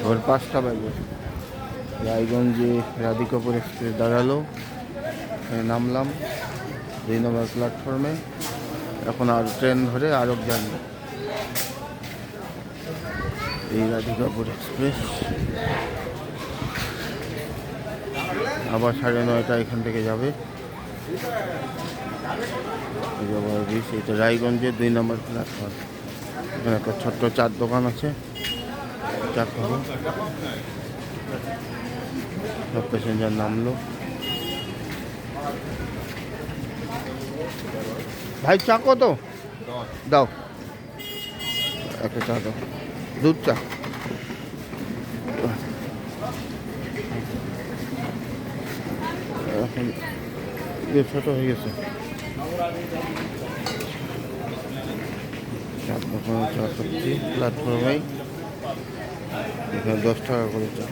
ভোর 5টা বাজে রায়গঞ্জে রাধিকাপুর এক্সপ্রেস দাঁড়ালো, নামলাম 2 নম্বর প্ল্যাটফর্মে। এখন আর ট্রেন ধরে আরব জার্নি। এই রাধিকাপুর এক্সপ্রেস আবার 9:30 এখান থেকে যাবে ব্রিজ। এই তো রায়গঞ্জের 2 নম্বর প্ল্যাটফর্ম। এখানে একটা ছোট্ট চার দোকান আছে, চা খাবো। সব প্যাসেঞ্জার নামলো। ভাই চা কত দাও? একটা চা দাও, দুধ চা। এখন ছোট হয়ে গেছে। চা সবজি প্ল্যাটফর্মেই, এখানে 10 টাকা করে চা।